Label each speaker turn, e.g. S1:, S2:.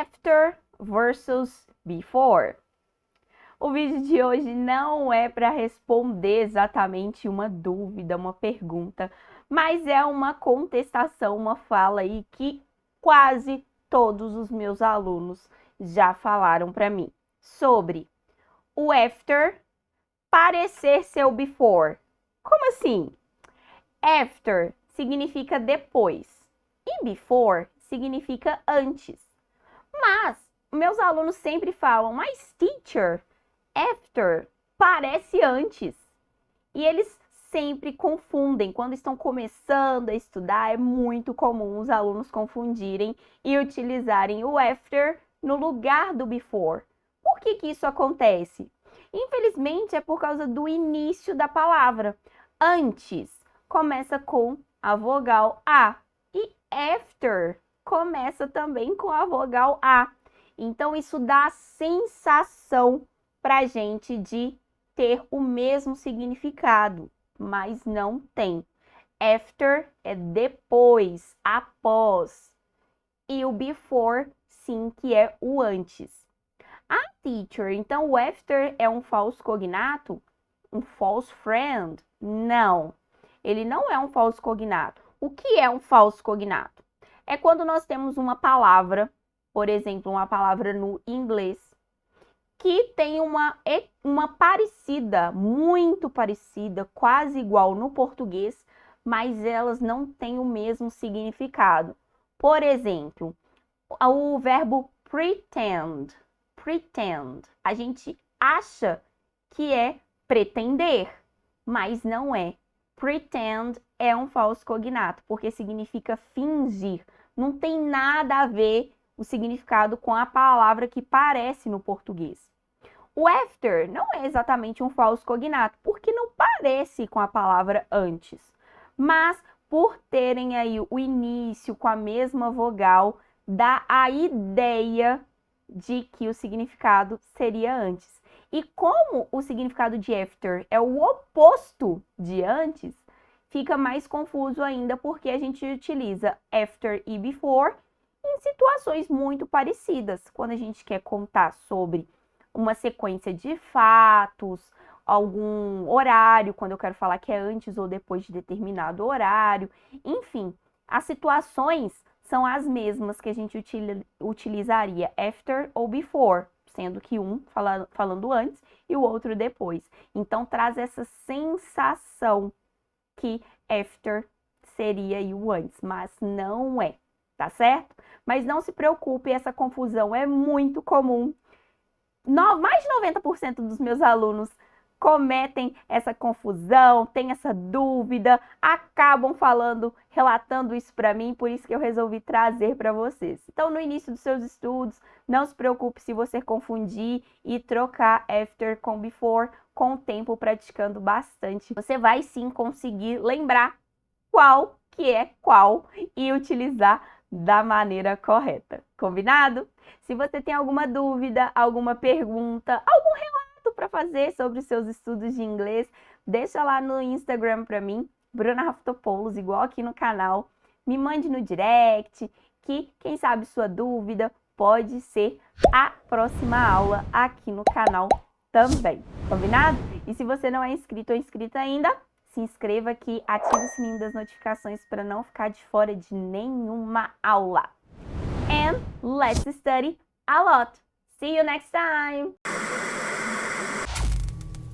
S1: after versus before. O vídeo de hoje não é para responder exatamente uma dúvida, uma pergunta, mas é uma contestação, uma fala aí que quase todos os meus alunos já falaram para mim sobre o after parecer ser o before. Como assim? After significa depois e before significa antes. Mas meus alunos sempre falam, mas teacher, after parece antes. E eles sempre confundem. Quando estão começando a estudar, é muito comum os alunos confundirem e utilizarem o after no lugar do before. Por que isso acontece? Infelizmente, é por causa do início da palavra. Antes começa com a vogal A e after começa também com a vogal A. Então, isso dá a sensação pra gente de ter o mesmo significado, mas não tem. After é depois, após. E o before, sim, que é o antes. Ah, teacher, então o after é um falso cognato? Um false friend? Não, ele não é um falso cognato. O que é um falso cognato? É quando nós temos uma palavra, por exemplo, uma palavra no inglês, que tem uma parecida, muito parecida, quase igual no português, mas elas não têm o mesmo significado. Por exemplo, o verbo pretend. Pretend. A gente acha que é pretender, mas não é. Pretend é um falso cognato, porque significa fingir. Não tem nada a ver o significado com a palavra que parece no português. O after não é exatamente um falso cognato, porque não parece com a palavra antes. Mas por terem aí o início com a mesma vogal, dá a ideia de que o significado seria antes. E como o significado de after é o oposto de antes, fica mais confuso ainda porque a gente utiliza after e before em situações muito parecidas. Quando a gente quer contar sobre uma sequência de fatos, algum horário, quando eu quero falar que é antes ou depois de determinado horário. Enfim, as situações são as mesmas que a gente utilizaria after ou before, sendo que um falando antes e o outro depois. Então, traz essa sensação que after seria aí o antes, mas não é, tá certo? Mas não se preocupe, essa confusão é muito comum. Mais de 90% dos meus alunos cometem essa confusão, tem essa dúvida, acabam relatando isso para mim, por isso que eu resolvi trazer para vocês. Então, no início dos seus estudos, não se preocupe se você confundir e trocar after com before, com o tempo praticando bastante. Você vai sim conseguir lembrar qual que é qual e utilizar da maneira correta. Combinado? Se você tem alguma dúvida, alguma pergunta, algum relato para fazer sobre os seus estudos de inglês, deixa lá no Instagram para mim, Bruna Raftopoulos, igual aqui no canal. Me mande no direct, que quem sabe sua dúvida pode ser a próxima aula aqui no canal também. Combinado? E se você não é inscrito ou inscrita ainda, se inscreva aqui, ative o sininho das notificações para não ficar de fora de nenhuma aula. And let's study a lot. See you next time!